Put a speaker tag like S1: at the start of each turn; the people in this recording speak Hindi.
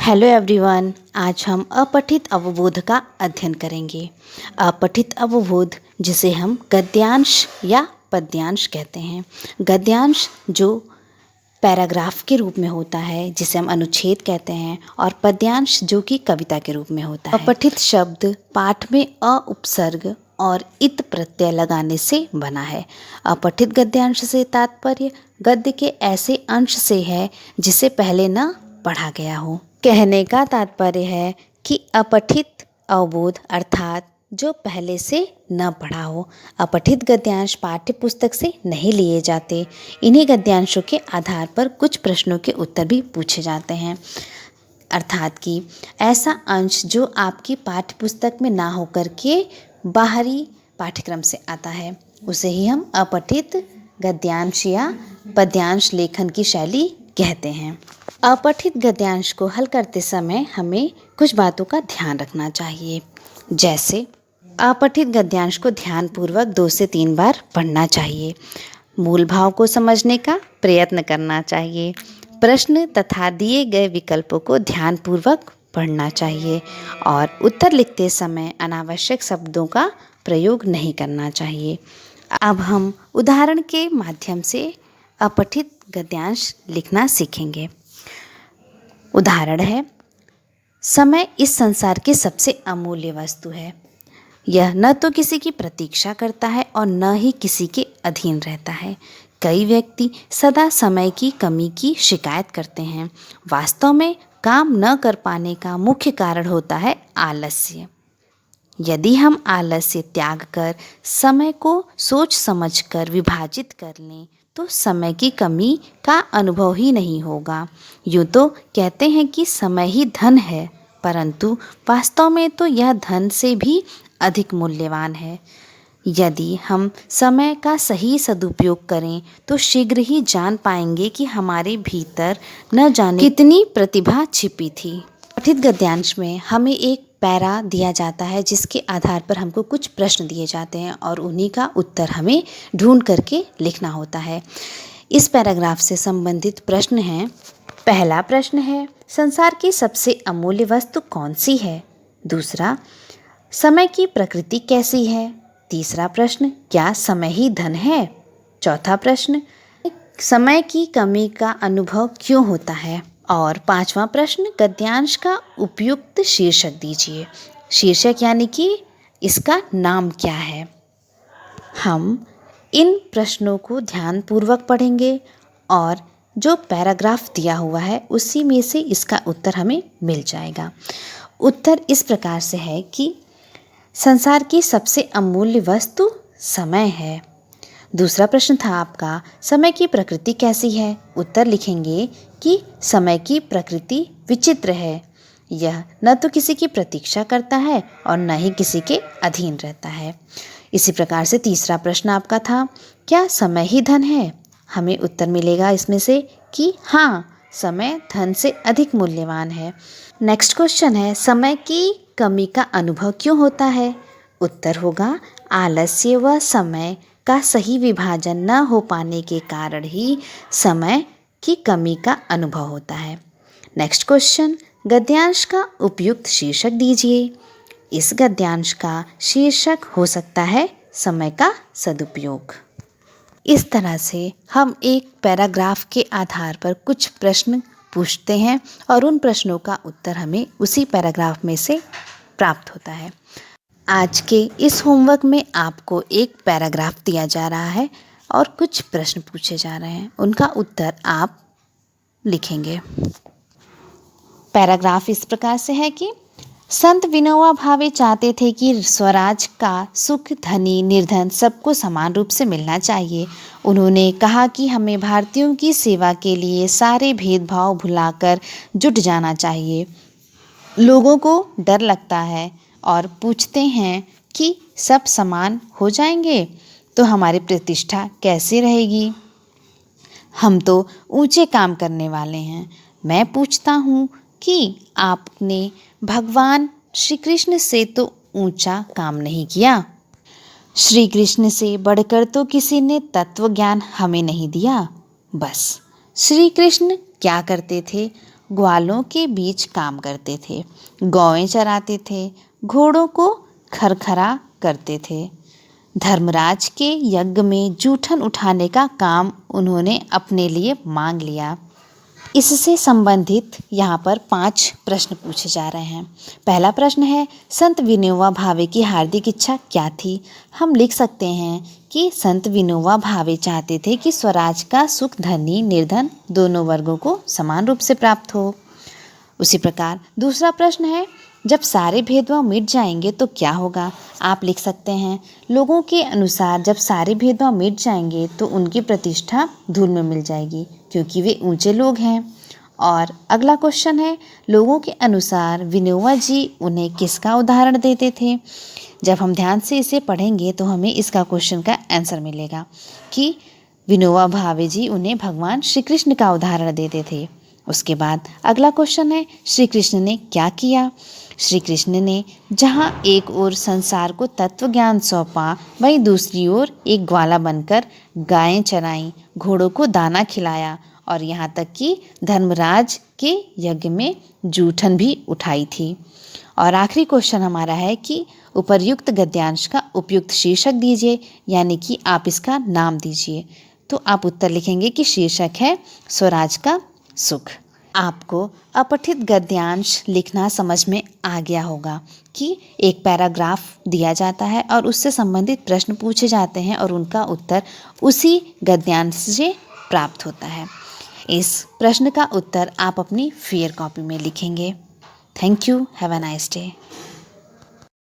S1: Hello everyone. आज हम अपठित अवबोध का अध्ययन करेंगे। अपठित अवबोध जिसे हम गद्यांश या पद्यांश कहते हैं। गद्यांश जो पैराग्राफ के रूप में होता है जिसे हम अनुच्छेद कहते हैं, और पद्यांश जो कि कविता के रूप में होता है। अपठित शब्द पाठ में अ उपसर्ग और इत प्रत्यय लगाने से बना है। अपठित गद्यांश से तात्पर्य गद्य के ऐसे अंश से है जिसे पहले न पढ़ा गया हो। कहने का तात्पर्य है कि अपठित अवबोध अर्थात जो पहले से न पढ़ा हो। अपठित गद्यांश पाठ्य पुस्तक से नहीं लिए जाते। इन्हीं गद्यांशों के आधार पर कुछ प्रश्नों के उत्तर भी पूछे जाते हैं, अर्थात कि ऐसा अंश जो आपकी पाठ्य पुस्तक में ना होकर के बाहरी पाठ्यक्रम से आता है, उसे ही हम अपठित गद्यांश या पद्यांश लेखन की शैली कहते हैं। अपठित गद्यांश को हल करते समय हमें कुछ बातों का ध्यान रखना चाहिए। जैसे अपठित गद्यांश को ध्यानपूर्वक 2 से 3 बार पढ़ना चाहिए। मूल भाव को समझने का प्रयत्न करना चाहिए। प्रश्न तथा दिए गए विकल्पों को ध्यानपूर्वक पढ़ना चाहिए और उत्तर लिखते समय अनावश्यक शब्दों का प्रयोग नहीं करना चाहिए। अब हम उदाहरण के माध्यम से अपठित गद्यांश लिखना सीखेंगे। उदाहरण है, समय इस संसार की सबसे अमूल्य वस्तु है। यह न तो किसी की प्रतीक्षा करता है और न ही किसी के अधीन रहता है। कई व्यक्ति सदा समय की कमी की शिकायत करते हैं। वास्तव में काम न कर पाने का मुख्य कारण होता है आलस्य। यदि हम आलस्य त्याग कर समय को सोच समझकर विभाजित कर लें तो समय की कमी का अनुभव ही नहीं होगा। यूँ तो कहते हैं कि समय ही धन है, परंतु वास्तव में तो यह धन से भी अधिक मूल्यवान है। यदि हम समय का सही सदुपयोग करें तो शीघ्र ही जान पाएंगे कि हमारे भीतर न जाने कितनी प्रतिभा छिपी थी। पठित गद्यांश में हमें एक पैरा दिया जाता है जिसके आधार पर हमको कुछ प्रश्न दिए जाते हैं और उन्हीं का उत्तर हमें ढूंढ करके लिखना होता है। इस पैराग्राफ से संबंधित प्रश्न हैं। पहला प्रश्न है, संसार की सबसे अमूल्य वस्तु कौन सी है? दूसरा, समय की प्रकृति कैसी है? तीसरा प्रश्न, क्या समय ही धन है? चौथा प्रश्न, समय की कमी का अनुभव क्यों होता है? और पांचवा प्रश्न, गद्यांश का उपयुक्त शीर्षक दीजिए। शीर्षक यानी कि इसका नाम क्या है? हम इन प्रश्नों को ध्यानपूर्वक पढ़ेंगे और जो पैराग्राफ दिया हुआ है उसी में से इसका उत्तर हमें मिल जाएगा। उत्तर इस प्रकार से है कि संसार की सबसे अमूल्य वस्तु समय है। दूसरा प्रश्न था आपका, समय की प्रकृति कैसी है? उत्तर लिखेंगे कि समय की प्रकृति विचित्र है। यह न तो किसी की प्रतीक्षा करता है और न ही किसी के अधीन रहता है। इसी प्रकार से तीसरा प्रश्न आपका था, क्या समय ही धन है? हमें उत्तर मिलेगा इसमें से कि हाँ, समय धन से अधिक मूल्यवान है। नेक्स्ट क्वेश्चन है, समय की कमी का अनुभव क्यों होता है? उत्तर होगा, आलस्य व समय का सही विभाजन न हो पाने के कारण ही समय की कमी का अनुभव होता है। नेक्स्ट क्वेश्चन, गद्यांश का उपयुक्त शीर्षक दीजिए। इस गद्यांश का शीर्षक हो सकता है समय का सदुपयोग। इस तरह से हम एक पैराग्राफ के आधार पर कुछ प्रश्न पूछते हैं और उन प्रश्नों का उत्तर हमें उसी पैराग्राफ में से प्राप्त होता है। आज के इस होमवर्क में आपको एक पैराग्राफ दिया जा रहा है और कुछ प्रश्न पूछे जा रहे हैं, उनका उत्तर आप लिखेंगे। पैराग्राफ इस प्रकार से है कि संत विनोबा भावे चाहते थे कि स्वराज का सुख धनी निर्धन सबको समान रूप से मिलना चाहिए। उन्होंने कहा कि हमें भारतीयों की सेवा के लिए सारे भेदभाव भुलाकर जुट जाना चाहिए। लोगों को डर लगता है और पूछते हैं कि सब समान हो जाएंगे तो हमारी प्रतिष्ठा कैसे रहेगी? हम तो ऊंचे काम करने वाले हैं। मैं पूछता हूँ कि आपने भगवान श्री कृष्ण से तो ऊंचा काम नहीं किया। श्री कृष्ण से बढ़कर तो किसी ने तत्व ज्ञान हमें नहीं दिया। बस श्री कृष्ण क्या करते थे? ग्वालों के बीच काम करते थे, गौएं चराते थे, घोड़ों को खरखरा करते थे। धर्मराज के यज्ञ में जूठन उठाने का काम उन्होंने अपने लिए मांग लिया। इससे संबंधित यहाँ पर 5 प्रश्न पूछे जा रहे हैं। पहला प्रश्न है, संत विनोबा भावे की हार्दिक इच्छा क्या थी? हम लिख सकते हैं कि संत विनोबा भावे चाहते थे कि स्वराज का सुख धनी निर्धन दोनों वर्गों को समान रूप से प्राप्त हो। उसी प्रकार दूसरा प्रश्न है, जब सारे भेदभाव मिट जाएंगे तो क्या होगा? आप लिख सकते हैं, लोगों के अनुसार जब सारे भेदभाव मिट जाएंगे तो उनकी प्रतिष्ठा धूल में मिल जाएगी क्योंकि वे ऊंचे लोग हैं। और अगला क्वेश्चन है, लोगों के अनुसार विनोबा जी उन्हें किसका उदाहरण देते थे? जब हम ध्यान से इसे पढ़ेंगे तो हमें इसका क्वेश्चन का आंसर मिलेगा कि विनोबा भावे जी उन्हें भगवान श्री कृष्ण का उदाहरण देते थे। उसके बाद अगला क्वेश्चन है, श्री कृष्ण ने क्या किया? श्री कृष्ण ने जहाँ एक ओर संसार को तत्व ज्ञान सौंपा, वहीं दूसरी ओर एक ग्वाला बनकर गायें चराईं, घोड़ों को दाना खिलाया और यहाँ तक कि धर्मराज के यज्ञ में जूठन भी उठाई थी। और आखिरी क्वेश्चन हमारा है कि उपर्युक्त गद्यांश का उपयुक्त शीर्षक दीजिए, यानी कि आप इसका नाम दीजिए। तो आप उत्तर लिखेंगे कि शीर्षक है स्वराज का सुख। आपको अपठित गद्यांश लिखना समझ में आ गया होगा कि एक पैराग्राफ दिया जाता है और उससे संबंधित प्रश्न पूछे जाते हैं और उनका उत्तर उसी गद्यांश से प्राप्त होता है। इस प्रश्न का उत्तर आप अपनी फेयर कॉपी में लिखेंगे। Thank you. Have a nice day.